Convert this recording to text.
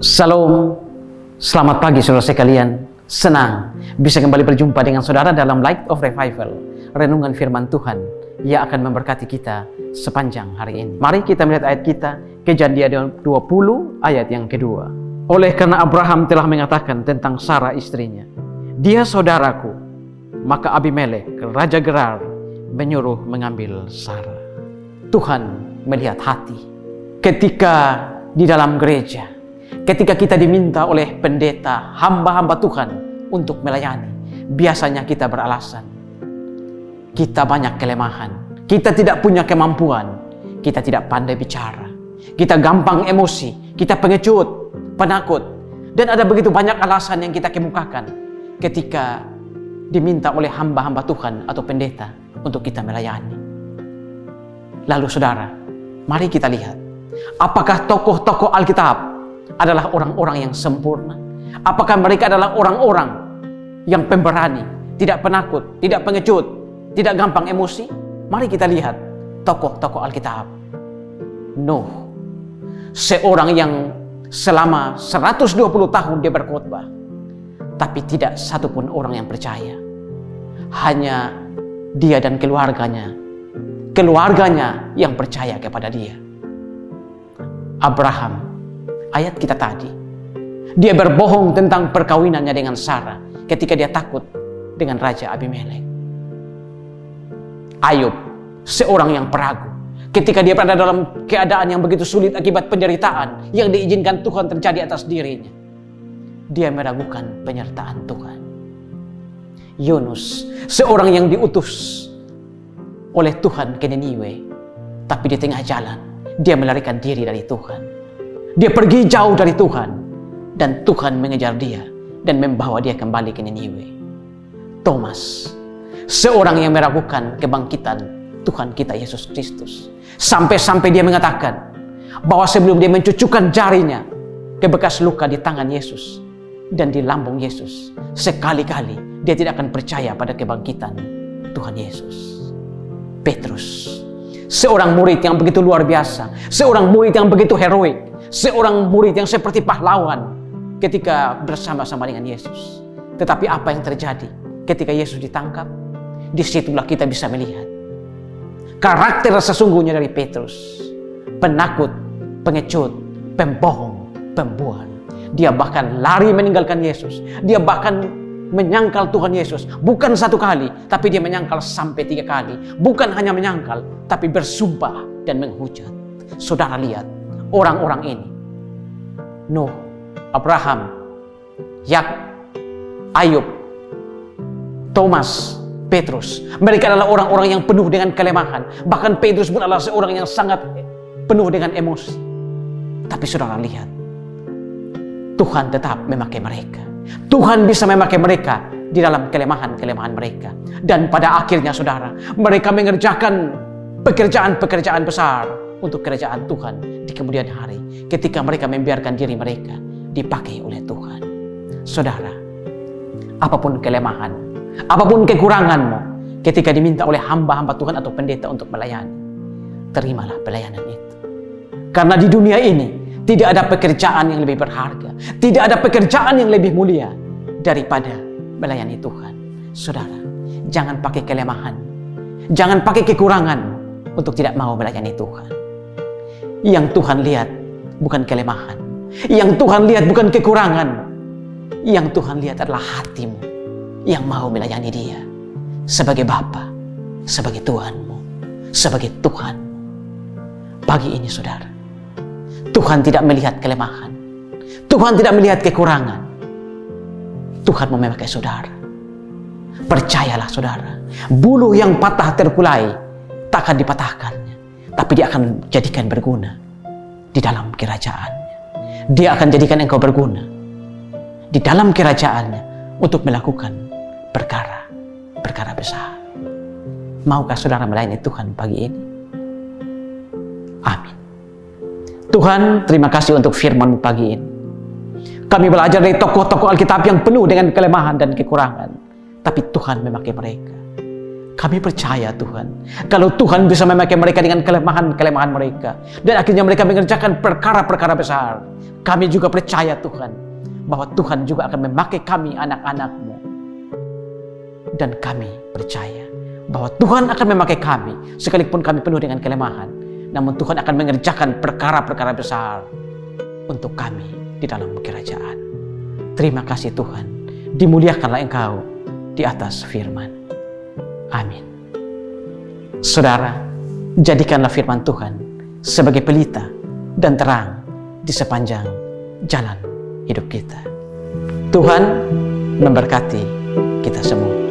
Salam, selamat pagi saudara sekalian. Senang bisa kembali berjumpa dengan saudara dalam Light of Revival, renungan firman Tuhan yang akan memberkati kita sepanjang hari ini. Mari kita melihat ayat kita, Kejadian 20 ayat yang kedua. Oleh karena Abraham telah mengatakan tentang Sarah istrinya, dia saudaraku, maka Abimelek, Raja Gerar, menyuruh mengambil Sarah. Tuhan melihat hati. Ketika di dalam gereja, ketika kita diminta oleh pendeta, hamba-hamba Tuhan untuk melayani, biasanya kita beralasan, kita banyak kelemahan, kita tidak punya kemampuan, kita tidak pandai bicara, kita gampang emosi, kita pengecut, penakut, dan ada begitu banyak alasan yang kita kemukakan ketika diminta oleh hamba-hamba Tuhan atau pendeta untuk kita melayani. Lalu saudara, mari kita lihat, apakah tokoh-tokoh Alkitab adalah orang-orang yang sempurna? Apakah mereka adalah orang-orang yang pemberani, tidak penakut, tidak pengecut, tidak gampang emosi? Mari kita lihat tokoh-tokoh Alkitab. Nuh, seorang yang selama 120 tahun dia berkhotbah, tapi tidak satupun orang yang percaya. Hanya dia dan keluarganya yang percaya kepada dia. Abraham, ayat kita tadi, dia berbohong tentang perkawinannya dengan Sarah ketika dia takut dengan Raja Abimelek. Ayub, seorang yang peragu, ketika dia berada dalam keadaan yang begitu sulit akibat penderitaan yang diizinkan Tuhan terjadi atas dirinya, dia meragukan penyertaan Tuhan. Yunus, seorang yang diutus oleh Tuhan ke Niniwe, tapi di tengah jalan dia melarikan diri dari Tuhan. Dia pergi jauh dari Tuhan, dan Tuhan mengejar dia dan membawa dia kembali ke Niniwe. Thomas, seorang yang meragukan kebangkitan Tuhan kita Yesus Kristus, sampai-sampai dia mengatakan bahwa sebelum dia mencucukkan jarinya ke bekas luka di tangan Yesus dan di lambung Yesus, sekali-kali dia tidak akan percaya pada kebangkitan Tuhan Yesus. Petrus, seorang murid yang begitu luar biasa, seorang murid yang begitu heroik, seorang murid yang seperti pahlawan ketika bersama-sama dengan Yesus. Tetapi apa yang terjadi ketika Yesus ditangkap? Disitulah kita bisa melihat karakter sesungguhnya dari Petrus. Penakut, pengecut, pembohong, pembual. Dia bahkan lari meninggalkan Yesus. Dia bahkan menyangkal Tuhan Yesus. Bukan satu kali, tapi dia menyangkal sampai 3 kali. Bukan hanya menyangkal, tapi bersumpah dan menghujat. Saudara lihat orang-orang ini. Nuh, Abraham, Ayub, Thomas, Petrus. Mereka adalah orang-orang yang penuh dengan kelemahan. Bahkan Petrus pun adalah seorang yang sangat penuh dengan emosi. Tapi saudara lihat, Tuhan tetap memakai mereka. Tuhan bisa memakai mereka di dalam kelemahan-kelemahan mereka. Dan pada akhirnya saudara, mereka mengerjakan pekerjaan-pekerjaan besar untuk kerajaan Tuhan di kemudian hari, ketika mereka membiarkan diri mereka dipakai oleh Tuhan. Saudara, apapun kelemahan, apapun kekuranganmu, ketika diminta oleh hamba-hamba Tuhan atau pendeta untuk melayani, terimalah pelayanan itu. Karena di dunia ini tidak ada pekerjaan yang lebih berharga, tidak ada pekerjaan yang lebih mulia daripada melayani Tuhan. Saudara, jangan pakai kelemahan, jangan pakai kekurangan untuk tidak mau melayani Tuhan. Yang Tuhan lihat bukan kelemahan, yang Tuhan lihat bukan kekurangan, yang Tuhan lihat adalah hatimu yang mau melayani Dia sebagai Bapa, sebagai Tuhanmu, sebagai Tuhan. Pagi ini saudara, Tuhan tidak melihat kelemahan, Tuhan tidak melihat kekurangan. Tuhan mau memakai saudara. Percayalah saudara, buluh yang patah terkulai tak akan dipatahkannya, tapi dia akan jadikan berguna di dalam kerajaannya. Dia akan jadikan engkau berguna di dalam kerajaannya untuk melakukan perkara besar. Maukah saudara melayani Tuhan pagi ini? Amin. Tuhan, terima kasih untuk firman-Mu pagi ini. Kami belajar dari tokoh-tokoh Alkitab yang penuh dengan kelemahan dan kekurangan, tapi Tuhan memakai mereka. Kami percaya Tuhan, kalau Tuhan bisa memakai mereka dengan kelemahan-kelemahan mereka, dan akhirnya mereka mengerjakan perkara-perkara besar, Kami juga percaya Tuhan, bahwa Tuhan juga akan memakai kami anak-anak-Mu. Dan kami percaya bahwa Tuhan akan memakai kami, sekalipun kami penuh dengan kelemahan. Namun Tuhan akan mengerjakan perkara-perkara besar untuk kami di dalam kerajaan. Terima kasih Tuhan, dimuliakanlah Engkau di atas firman. Amin. Saudara, jadikanlah firman Tuhan sebagai pelita dan terang di sepanjang jalan hidup kita. Tuhan memberkati kita semua.